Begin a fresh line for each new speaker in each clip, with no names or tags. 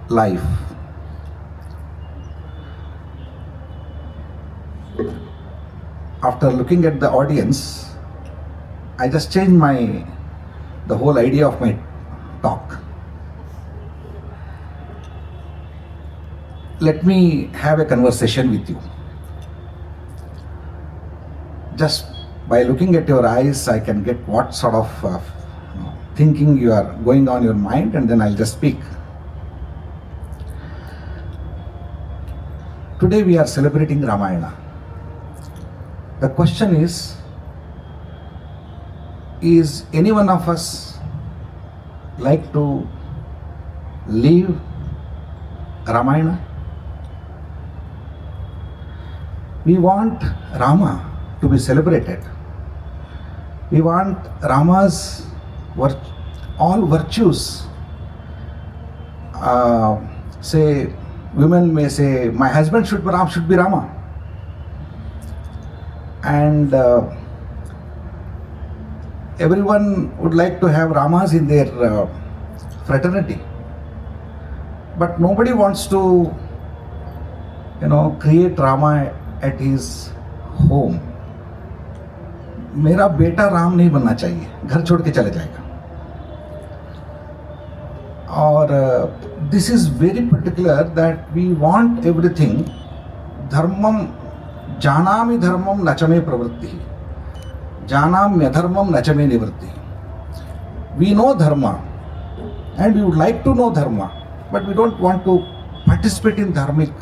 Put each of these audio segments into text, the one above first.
life. After looking at the audience, I just changed the whole idea of my talk. Let me have a conversation with you. Just by looking at your eyes, I can get what sort of thinking you are going on your mind, and then I'll just speak. Today we are celebrating Ramayana. The question is any one of us like to live Ramayana? We want Rama to be celebrated. We want Rama's all virtues. Say, women may say, my husband should be Rama. And everyone would like to have Ramas in their fraternity. But nobody wants to, create Rama at his home. मेरा बेटा राम नहीं बनना चाहिए, घर छोड़ के चले जाएगा. और this is very particular that we want everything. धर्मम जानामि धर्मम नचमे प्रवृत्ति, जानाम्य धर्मम नचमे निवृत्ति. We know dharma and we would like to know dharma, but we don't want to participate in dharmic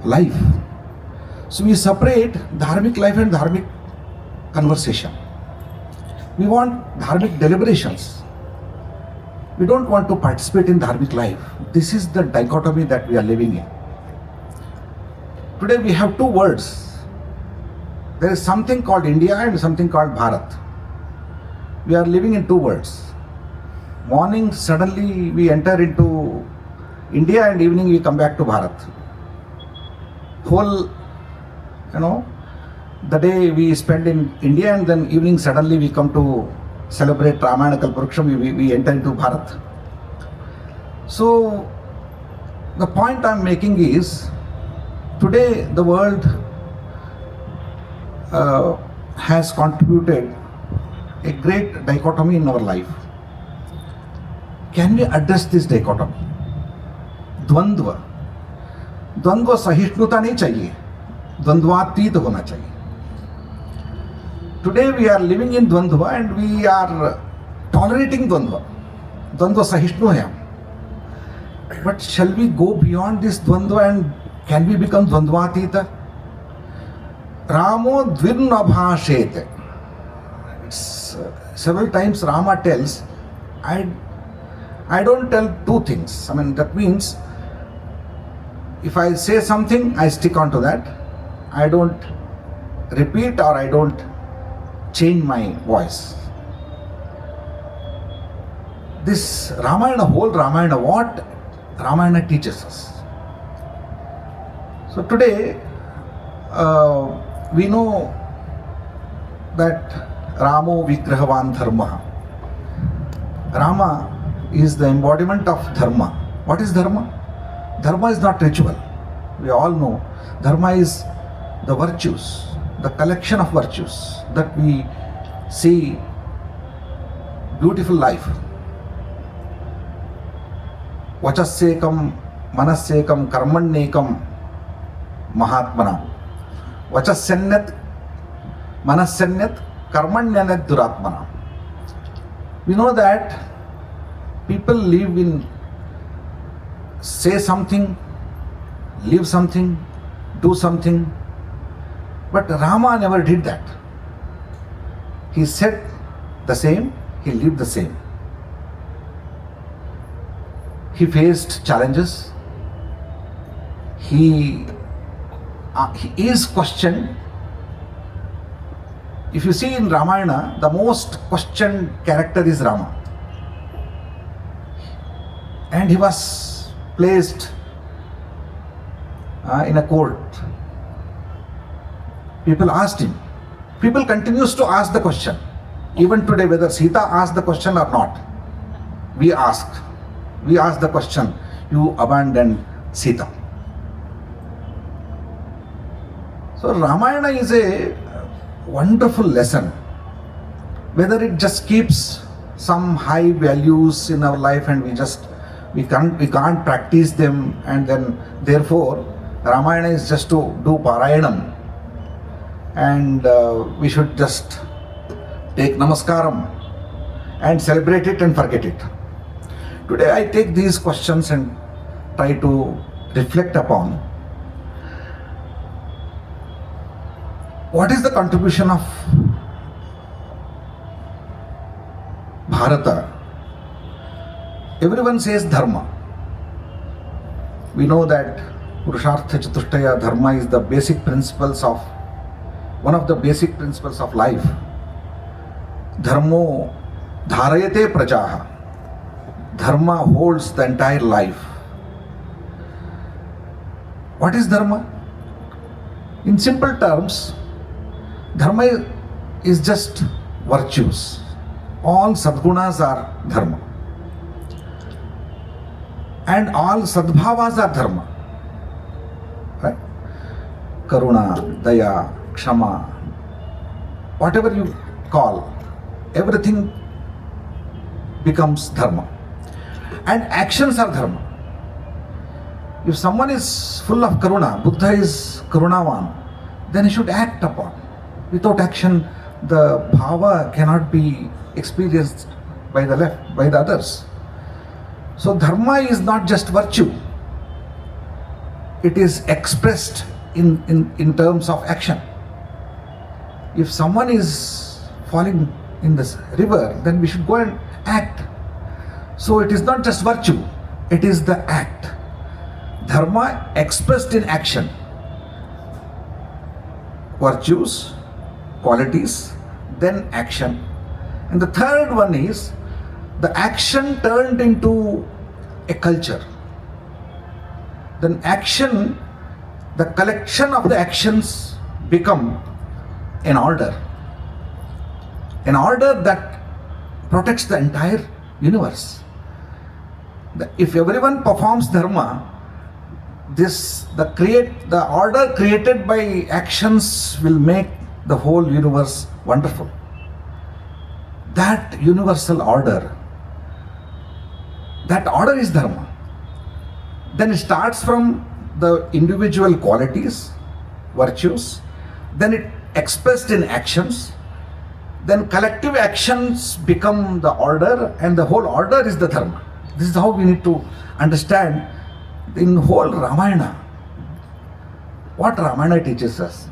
life. So we separate dharmic life and dharmic conversation. We want dharmic deliberations. We don't want to participate in dharmic life. This is the dichotomy that we are living in. Today we have two words. There is something called India and something called Bharat. We are living in two worlds. Morning suddenly we enter into India and evening we come back to Bharat. Whole, the day we spend in India and then evening suddenly we come to celebrate Ramayana Kalparuksham, we enter into Bharat. So the point I'm making is, today the world has contributed a great dichotomy in our life. Can we address this dichotomy? द्वंद्व सहिष्णुता नहीं चाहिए, द्वंद्वातीत होना चाहिए. Today we are living in द्वंद्व and we are tolerating द्वंद्व सहिष्णु है हम. But shall we go beyond this द्वंद्व and can we become द्वंद्वातीत? Ramo dvirnabhashete. Several times Rama tells, I don't tell two things. That means if I say something, I stick on to that. I don't repeat or I don't change my voice. This Ramayana, whole Ramayana, what Ramayana teaches us. So today, we know that Ramo Vigrahavan Dharma. Rama is the embodiment of Dharma. What is Dharma? Dharma is not ritual. We all know Dharma is the virtues, the collection of virtues that we see beautiful life. Vachassekam, manassekam, karmannekam, mahatmana. Vachassennet, manassennet, karmanyanet duratmana. We know that people live in say something, live something, do something, but Rama never did that. He said the same, he lived the same. He faced challenges. He is questioned. If you see in Ramayana, the most questioned character is Rama. And he was placed in a court. People asked him. People continues to ask the question. Even today, whether Sita asked the question or not, we ask. we ask the question, you abandoned Sita. So Ramayana is a wonderful lesson. Whether it just keeps some high values in our life and we can't practice them, and then therefore Ramayana is just to do Parayanam, and we should just take Namaskaram and celebrate it and forget it. Today I take these questions and try to reflect upon what is the contribution of Bharata. Everyone says dharma. We know that Purushartha Chatushtaya dharma is one of the basic principles of life. Dharmo dharayate prajaha. Dharma holds the entire life. What is dharma? In simple terms, dharma is just virtues. All sadgunas are dharma. And all sadbhavas are dharma. Right? Karuna, daya, kshama, whatever you call, everything becomes dharma. And actions are dharma. If someone is full of karuna, Buddha is karunavan, then he should act upon. Without action, the bhava cannot be experienced by the others. So dharma is not just virtue. It is expressed in terms of action. If someone is falling in this river, then we should go and act. So it is not just virtue, it is the act. Dharma expressed in action. Virtues, qualities, then action. And the third one is the action turned into a culture. Then action, the collection of the actions become an order. An order that protects the entire universe. If everyone performs dharma, the order created by actions will make the whole universe wonderful. That universal order, that order is dharma. Then it starts from the individual qualities, virtues, then it expressed in actions, then collective actions become the order, and the whole order is the dharma. This is how we need to understand in whole Ramayana. What Ramayana teaches us.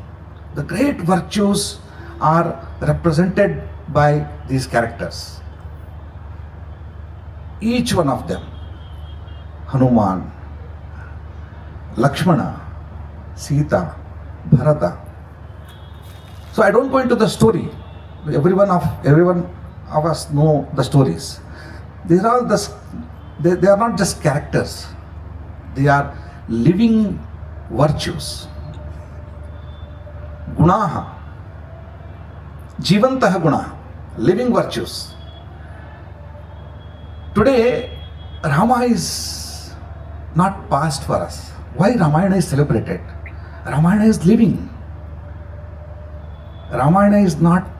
The great virtues are represented by these characters. Each one of them. Hanuman, Lakshmana, Sita, Bharata. So I don't go into the story. Everyone of us know the stories. These are they are not just characters. They are living virtues. Gunaha, Jivantaha Gunaha, living virtues. Today, Rama is not past for us. Why Ramayana is celebrated? Ramayana is living. Ramayana is not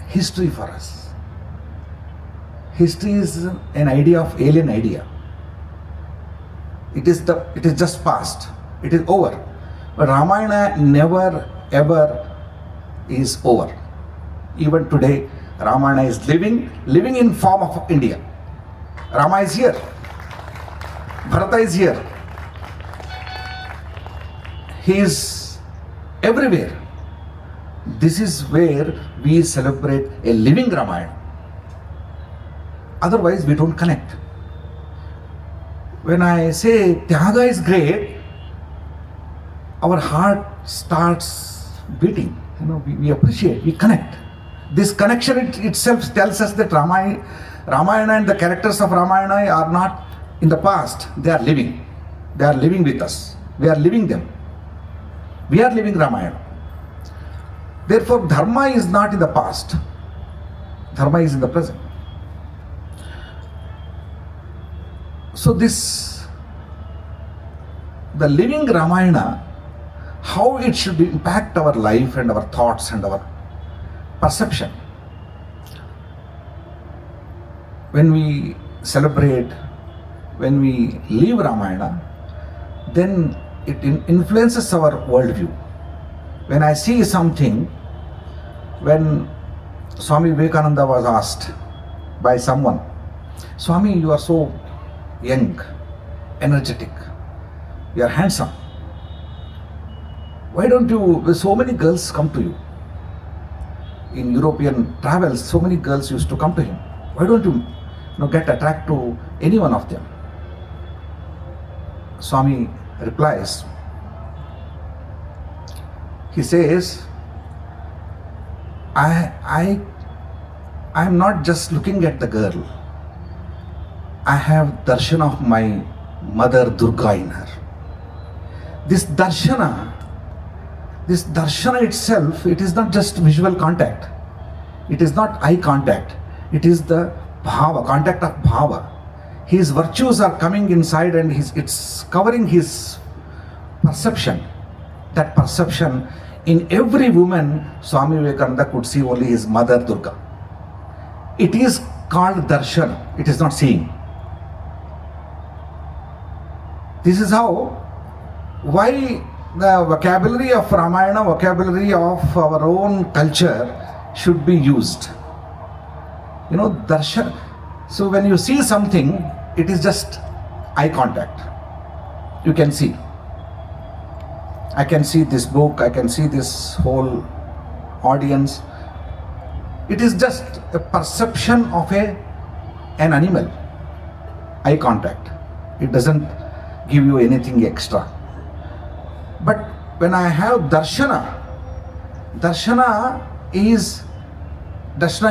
history for us. History is an idea of alien idea. It is just past. It is over. But Ramayana never ever is over. Even today, Ramayana is living in form of India. Rama is here. Bharata is here. He is everywhere. This is where we celebrate a living Ramayana. Otherwise, we don't connect. When I say Tyaga is great, our heart starts beating. We appreciate, we connect. This connection itself tells us that Ramayana and the characters of Ramayana are not in the past. They are living. They are living with us. We are living them. We are living Ramayana. Therefore, Dharma is not in the past. Dharma is in the present. So this, the living Ramayana, how it should impact our life and our thoughts and our perception. When we celebrate, when we live Ramayana, then it influences our worldview. When I see something, when Swami Vivekananda was asked by someone, Swami, you are so young, energetic, you are handsome. Why don't you, so many girls come to you. In European travels, so many girls used to come to him. Why don't you, get attracted to any one of them? Swami replies, he says, I am not just looking at the girl. I have darshan of my mother Durga in her. This darshana itself, it is not just visual contact. It is not eye contact. It is the bhava, contact of bhava. His virtues are coming inside and it's covering his perception. That perception, in every woman, Swami Vivekananda could see only his mother Durga. It is called darshan. It is not seeing. This is why the vocabulary of Ramayana, vocabulary of our own culture should be used. Darshan. So when you see something, it is just eye contact. You can see. I can see this book, I can see this whole audience. It is just a perception of an animal. Eye contact. It doesn't give you anything extra. But when I have darshana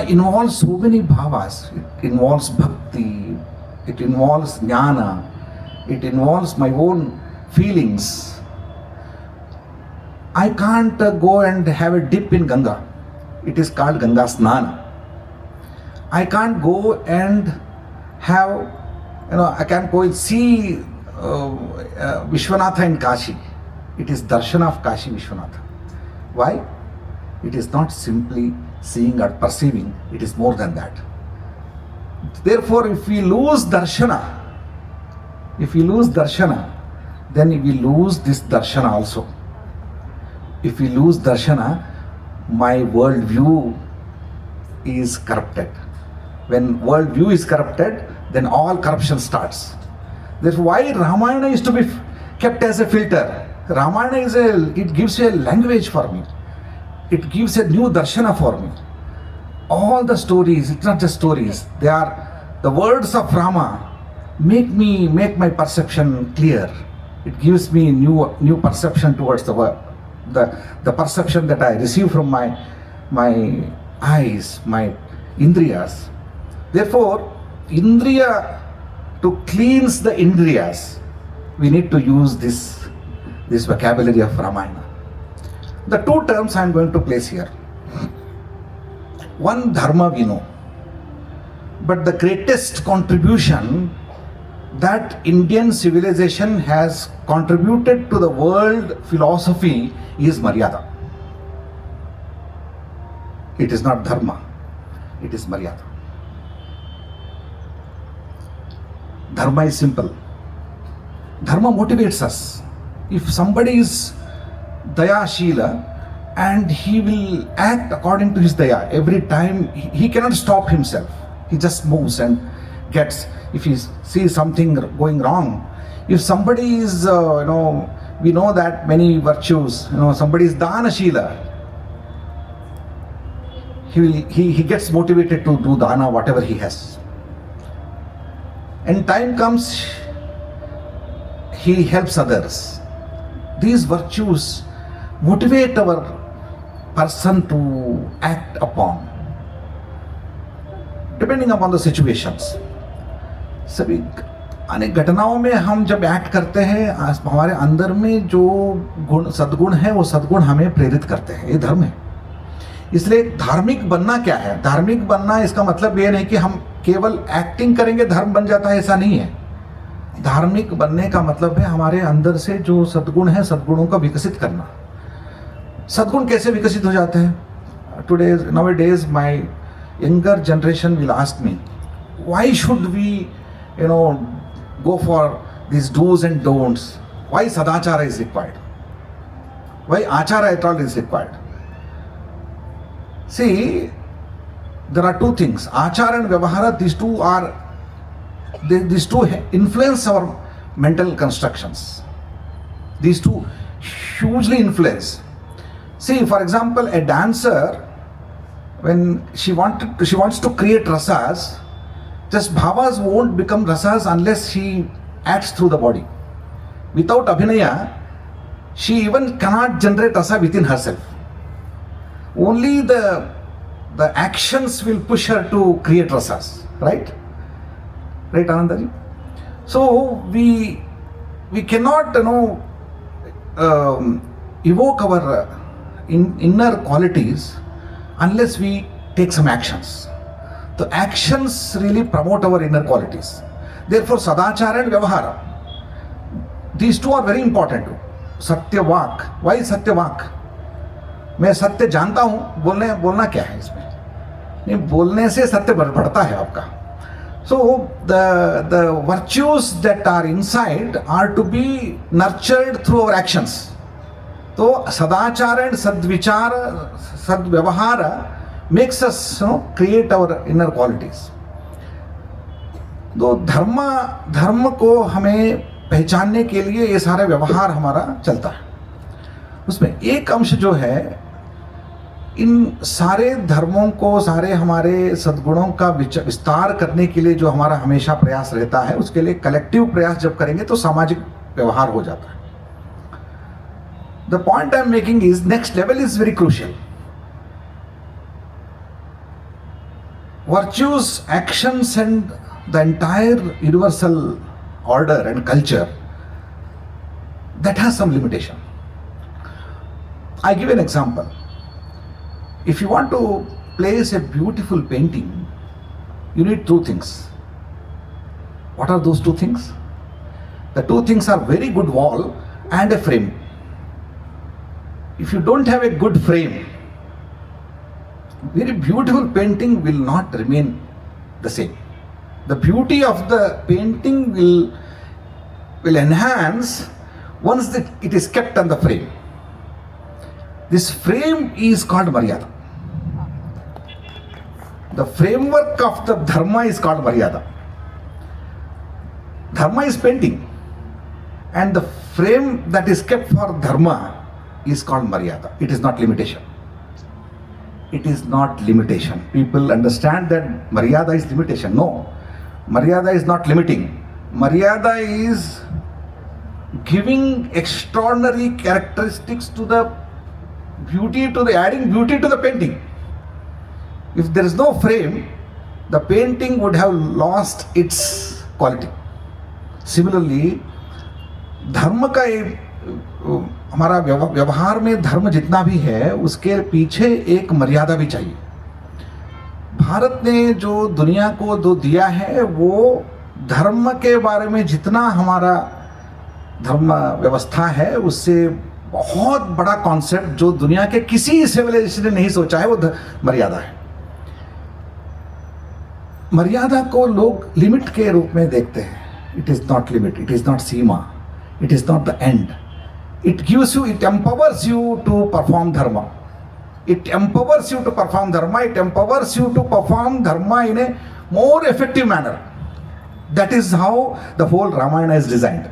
involves so many bhavas. It involves bhakti, it involves jnana, it involves my own feelings. I can't go and have a dip in Ganga. It is called Ganga Snana. I can't go and have, I can't go and see Vishwanatha in Kashi. It is darshan of Kashi Vishwanatha. Why? It is not simply seeing or perceiving, it is more than that. Therefore, if we lose darshana, then we lose this darshana also. If we lose darshana, my worldview is corrupted. When worldview is corrupted, then all corruption starts. That's why Ramayana is to be kept as a filter. Ramayana it gives a language for me. It gives a new darshana for me. All the stories, it's not just stories, they are the words of Rama make my perception clear. It gives me new perception towards the world. The perception that I receive from my eyes, my indriyas. Therefore, indriya, to cleanse the indriyas, we need to use this vocabulary of Ramayana. The two terms I am going to place here. One, dharma we know. But the greatest contribution that Indian civilization has contributed to the world philosophy is Maryada. It is not dharma, it is Maryada. Dharma is simple. Dharma motivates us. If somebody is daya-shila and he will act according to his daya, every time he cannot stop himself. He just moves and gets, if he sees something going wrong, if somebody is, we know that many virtues, somebody is dana-shila, he gets motivated to do dana, whatever he has. And time comes, he helps others. These virtues motivate our person to act upon, depending upon the situations. सभी अनेक घटनाओं में हम जब act करते हैं, हमारे अंदर में जो सद्गुण है वो सद्गुण हमें प्रेरित करते हैं. ये धर्म है. इसलिए धार्मिक बनना क्या है? धार्मिक बनना इसका मतलब ये नहीं कि हम केवल एक्टिंग करेंगे धर्म बन जाता है, ऐसा नहीं है. धार्मिक बनने का मतलब है हमारे अंदर से जो सद्गुण है सद्गुणों का विकसित करना। सद्गुण कैसे विकसित हो जाते हैं? Today nowadays my younger generation will ask me, why should we go for these do's and don'ts? Why sadachara is required? Why achara at all is required? See, there are two things, achara and vyavahara. These two influence our mental constructions. These two hugely influence. See, for example, a dancer, when she wants to create rasas, just bhavas won't become rasas unless she acts through the body. Without abhinaya, she even cannot generate rasa within herself. Only the actions will push her to create rasas, right? Right, Anandaji? So we cannot evoke our inner qualities unless we take some actions. The actions really promote our inner qualities. Therefore, sadachara and vyavahara, these two are very important. Satya vak. Why satya vak? मैं सत्य जानता हूं, बोलना क्या है इसमें? नहीं, बोलने से सत्य बढ़ता है आपका. So the virtues that are inside are to be nurtured through our actions. So sadachara and sadvichara, sadvyavahara makes us create our inner qualities. तो धर्म को हमें पहचानने के लिए ये सारे व्यवहार हमारा चलता है. उसमें एक अंश जो है, इन सारे धर्मों को, सारे हमारे सद्गुणों का विस्तार करने के लिए जो हमारा हमेशा प्रयास रहता है, उसके लिए कलेक्टिव प्रयास जब करेंगे तो सामाजिक व्यवहार हो जाता है. The point I am making is, next level is very crucial. Virtues, actions and the entire universal order and culture, that has some limitation. I give an example. If you want to place a beautiful painting, you need two things. What are those two things? The two things are very good wall and a frame. If you don't have a good frame, very beautiful painting will not remain the same. The beauty of the painting will enhance once it is kept on the frame. This frame is called Maryada. The framework of the dharma is called Maryada. Dharma is painting, and the frame that is kept for dharma is called Maryada. It is not limitation. It is not limitation. People understand that Maryada is limitation. No, Maryada is not limiting. Maryada is giving extraordinary characteristics to the beauty, adding beauty to the painting. If there is no frame, the painting would have lost its quality. Similarly, धर्म का हमारा व्यवहार में धर्म जितना भी है, उसके पीछे एक मर्यादा भी चाहिए. भारत ने जो दुनिया को दिया है, वो धर्म के बारे में जितना हमारा धर्म व्यवस्था है, उससे बहुत बड़ा कॉन्सेप्ट जो दुनिया के किसी सिविलाइजेशन ने नहीं सोचा है, वो मर्यादा है. मर्यादा को लोग लिमिट के रूप में देखते हैं. It is not limit, it is not Seema, it is not the end. It gives you, it empowers you to perform dharma. It empowers you to perform dharma. It empowers you to perform dharma in a more effective manner. That is how the whole Ramayana is designed.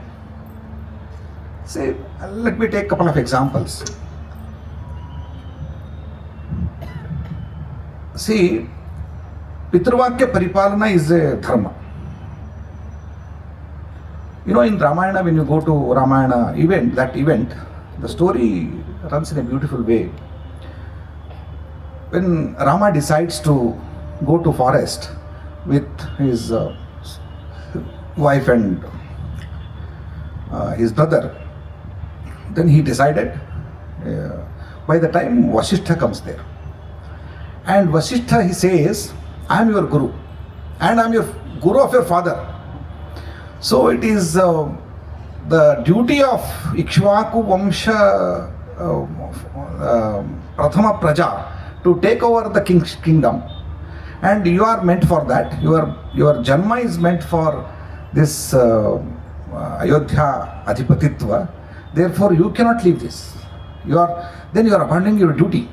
See, let me take a couple of examples. See, Pitruvakya Paripalana is a dharma. In Ramayana, when you go to Ramayana event, the story runs in a beautiful way. When Rama decides to go to forest with his wife and his brother, then he decided, by the time Vasishtha comes there, and Vasishtha, he says, I am your guru, and I am your guru of your father. So it is the duty of Ikshvaku Vamsha Prathama Praja to take over the kingdom, and you are meant for that. Your Janma is meant for this Ayodhya Adhipatitva. Therefore, you cannot leave this. Then you are abandoning your duty.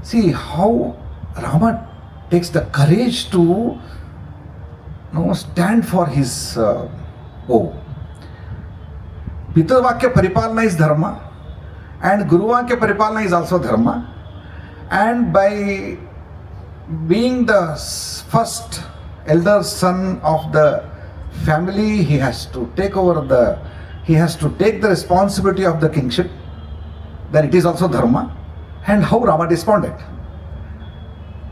See how Rama takes the courage to stand for his vow. Pitavakya Paripalana is dharma, and Guruvakya Paripalana is also dharma. And by being the first elder son of the family, he has to take the responsibility of the kingship. Then it is also dharma. And how Rama responded?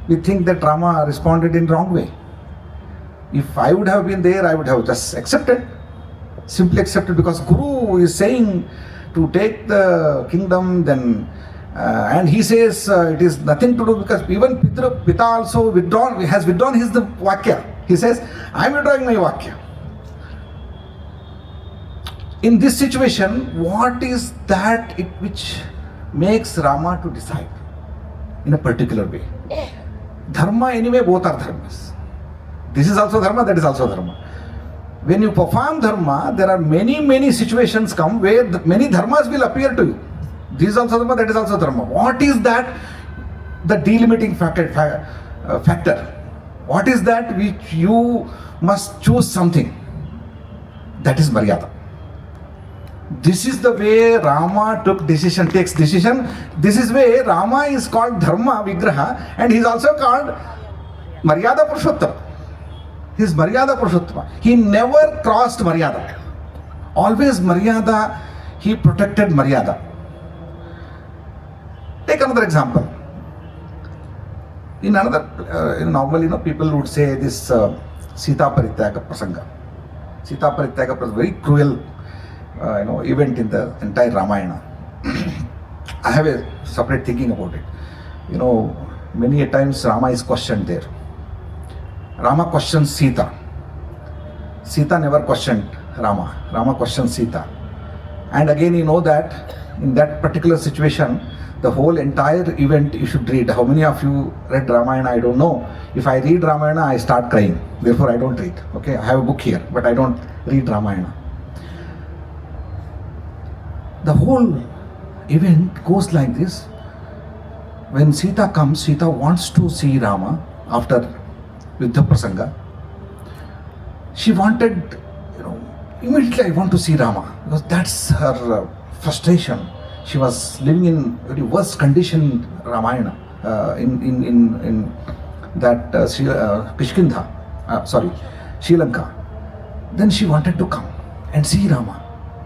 We think that Rama responded in wrong way. If I would have been there, I would have just accepted, simply accepted, because Guru is saying to take the kingdom, then and he says it is nothing to do, because even Pita also has withdrawn his the Vakya. He says, I am withdrawing my Vakya. In this situation, what is that which makes Rama to decide in a particular way? Dharma, anyway, both are dharmas. This is also dharma, that is also dharma. When you perform dharma, there are many situations come where many dharmas will appear to you. This is also dharma, that is also dharma. What is that? The delimiting factor. What is that which you must choose something? That is Maryada. This is the way Rama takes decision. This is where Rama is called Dharma Vigraha, and he is also called Maryada Purushottama. He is Maryada Purushottama. He never crossed Maryada. Always Maryada, he protected Maryada. Take another example. In another, normally, people would say this Sita Parityaga Prasanga. Sita Parityaga was very cruel event in the entire Ramayana. I have a separate thinking about it. Many a times Rama is questioned there. Rama questions Sita. Sita never questioned Rama. Rama questions Sita. And again, that in that particular situation, the whole entire event you should read. How many of you read Ramayana? I don't know. If I read Ramayana, I start crying. Therefore, I don't read. Okay, I have a book here, but I don't read Ramayana. The whole event goes like this. When Sita comes, Sita wants to see Rama after Yuddha Prasanga. She wanted, immediately I want to see Rama, because that's her frustration. She was living in very worst condition in Ramayana, in that Sri Lanka. Then she wanted to come and see Rama.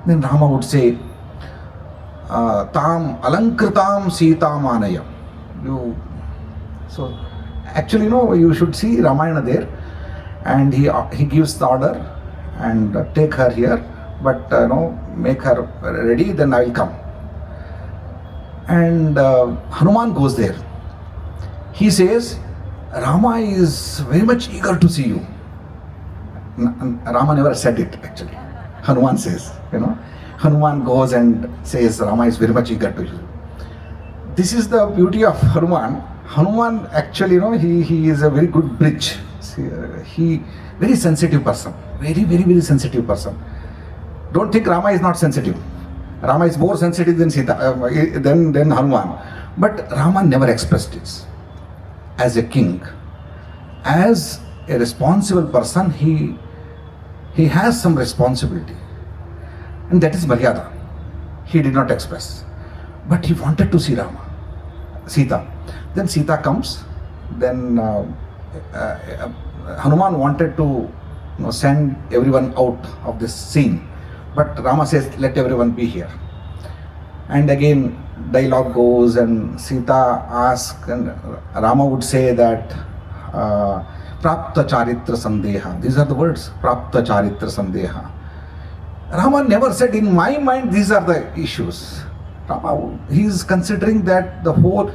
Then Rama would say, Tam alankritam Sita manayam. So actually, you should see Ramayana there, and he gives the order and take her here, but make her ready, then I will come. And Hanuman goes there. He says, Rama is very much eager to see you. Rama never said it actually. Hanuman says, Hanuman goes and says Rama is very much eager to you. This is the beauty of Hanuman. Hanuman actually, he is a very good bridge. He very sensitive person. Very sensitive person. Don't think Rama is not sensitive. Rama is more sensitive than than Hanuman. But Rama never expressed this. As a king, as a responsible person, he has some responsibility. And that is Maryada. He did not express. But he wanted to see Sita. Then Sita comes. Then Hanuman wanted to send everyone out of this scene. But Rama says, let everyone be here. And again, dialogue goes, and Sita asks, and Rama would say that Prapta Charitra Sandeha. These are the words, Prapta Charitra Sandeha. Rama never said, in my mind, these are the issues. Rama, he is considering that the whole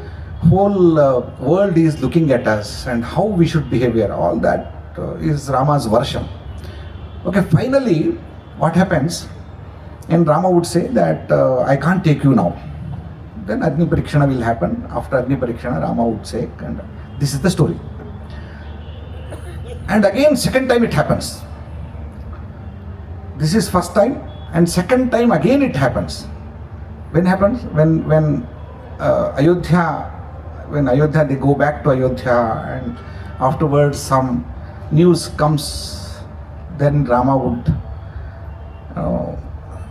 world is looking at us and how we should behave here. All that is Rama's version. Okay, finally, what happens? And Rama would say that I can't take you now. Then Agni Parikshana will happen. After Agni Parikshana, Rama would say, and this is the story. And again, second time it happens. This is first time, and second time again it happens. When happens? When Ayodhya they go back to Ayodhya, and afterwards some news comes, then Rama would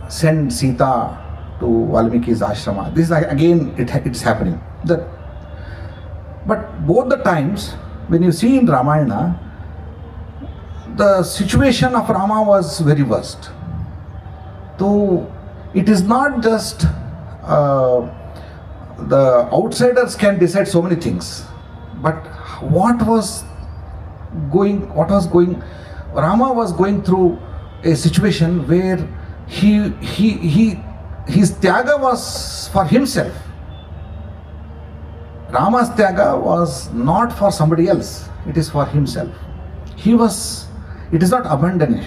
send Sita to Valmiki's ashrama. This is again it's happening. But both the times when you see in Ramayana, the situation of Rama was very worst. So it is not just the outsiders can decide so many things, but what was going, Rama was going through a situation where his tyaga was for himself. Rama's tyaga was not for somebody else, it is for himself. It is not abandoning,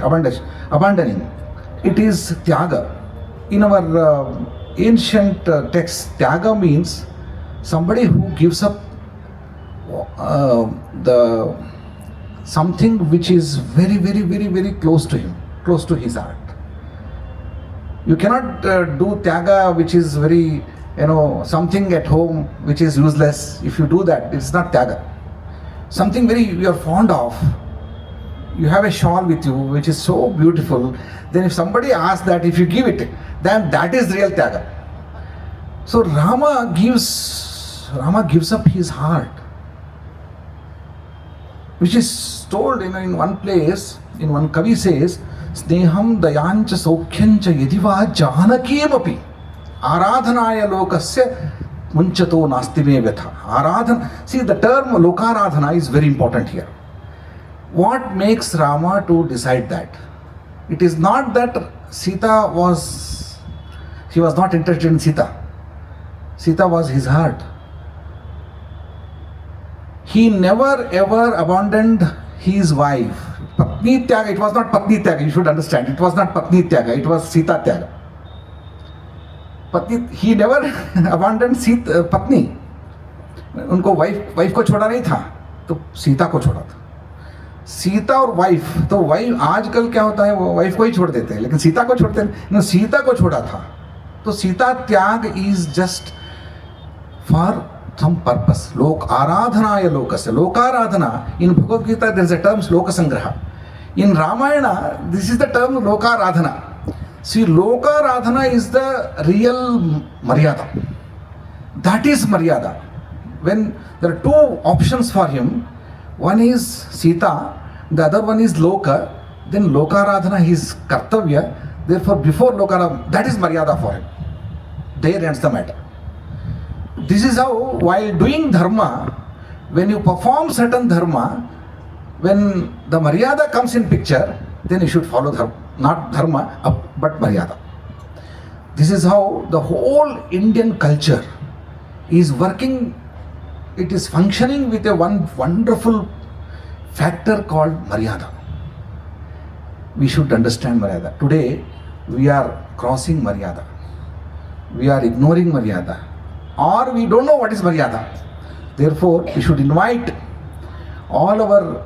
it is tyaga. In our ancient text, tyaga means somebody who gives up the something which is very, very, very, very close to him, close to his heart. You cannot do tyaga which is very, something at home which is useless. If you do that, it's not tyaga. Something very you are fond of. You have a shawl with you which is so beautiful. Then if somebody asks that, if you give it, then that is real tyaga. So Rama gives up his heart, which is told in one place. In one Kavi says, Sneham dayancha saukyancha yadiva janakimapi aradhanaya lokasya munchato nasti me vyatha. Aradhana. See, the term lokaradhana is very important here. What makes Rama to decide that? It is not that he was not interested in Sita. Sita was his heart. He never ever abandoned his wife. Patni Tyaga, it was not Patni Tyaga, you should understand. It was not Patni Tyaga, it was Sita Tyaga. He never abandoned Patni. उनको wife को छोड़ा नहीं था, तो सीता को छोड़ा था. सीता और वाइफ, तो वाइफ आजकल क्या होता है, वो वाइफ को ही छोड़ देते हैं, लेकिन सीता को छोड़ते हैं. सीता को छोड़ा था, तो सीता त्याग is just for some purpose. Aradhanaya lokasya. Lokaradhana, in Bhagavad Gita there is a term Lokasangraha. In Ramayana, this is the term Lokaradhana. See, Lokaradhana is the real Maryada. That is Maryada. When there are two options for him, one is Sita, the other one is Loka, then Lokaradhana is Kartavya. Therefore, before Lokaradhana, that is Maryada for him. There ends the matter. This is how, while doing dharma, when you perform certain dharma, when the Maryada comes in picture, then you should follow dharma, not dharma, but Maryada. This is how the whole Indian culture is working. It is functioning with a one wonderful factor called Maryada. We should understand Maryada. Today, we are crossing Maryada. We are ignoring Maryada. Or we don't know what is Maryada. Therefore, we should invite all our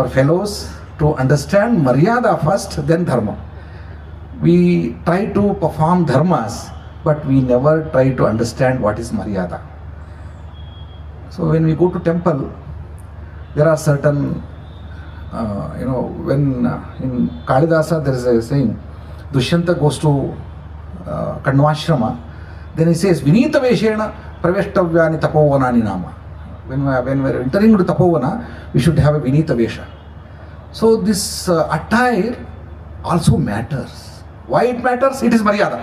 fellows to understand Maryada first, then Dharma. We try to perform dharmas, but we never try to understand what is Maryada. So when we go to temple, there are certain, when in Kalidasa there is a saying, Dushyanta goes to Kanvashrama, then he says, Vinita Veshena Praveshtavyani Tapovanani Nama. When we are entering into Tapovana, we should have a Vinita Vesha. So this attire also matters. Why it matters? It is Maryada.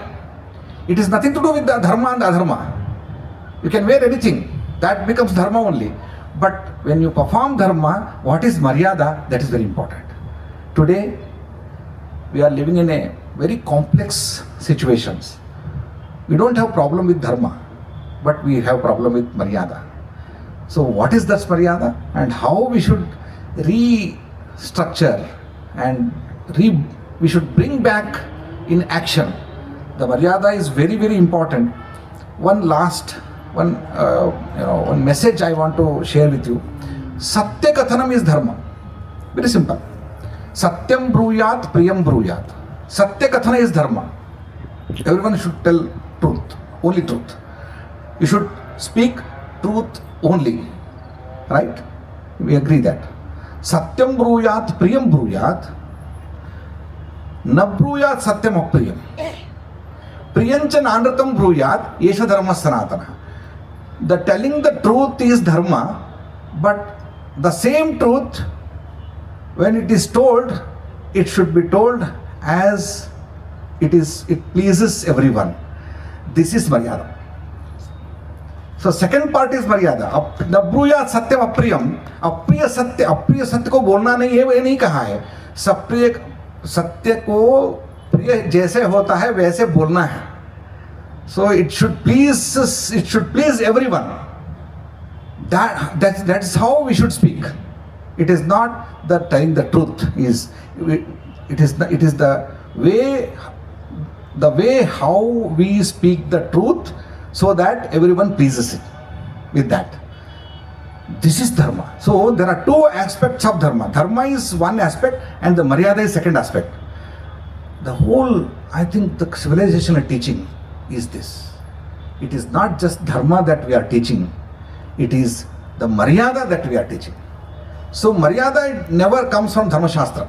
It is nothing to do with the dharma and the adharma. You can wear anything. That becomes dharma only. But when you perform dharma, what is Maryada? That is very important. Today, we are living in a very complex situations. We don't have problem with dharma, but we have problem with Maryada. So what is that Maryada and how we should structure and we should bring back in action. The Maryada is very, very important. One message I want to share with you. Satya Kathanam is dharma. Very simple. Satyam bruyat, priyam bruyat. Satya Kathana is dharma. Everyone should tell truth, only truth. You should speak truth only. Right? We agree that. Satyam bruyat, priyam bruyat. Na bruyat satyam apriyam. Priyancha nanratam bruyat, yesha dharma sanatana. The telling the truth is dharma, but the same truth, when it is told, it should be told as it pleases everyone. This is Maryada. So second part is Maryada. Nabruya satyam apriyam. अप्रिय सत्य को बोलना नहीं है, वो नहीं कहा है. सप्रिय सत्य को प्रिय जैसे होता है वैसे बोलना है. So it should please everyone. That is how we should speak. It is not that telling the truth. It is the way how we speak the truth so that everyone pleases it with that. This is dharma. So there are two aspects of dharma. Dharma is one aspect and the Maryada is second aspect. The whole, I think, the civilizational teaching is this. It is not just dharma that we are teaching. It is the Maryada that we are teaching. So Maryada never comes from Dharma Shastra.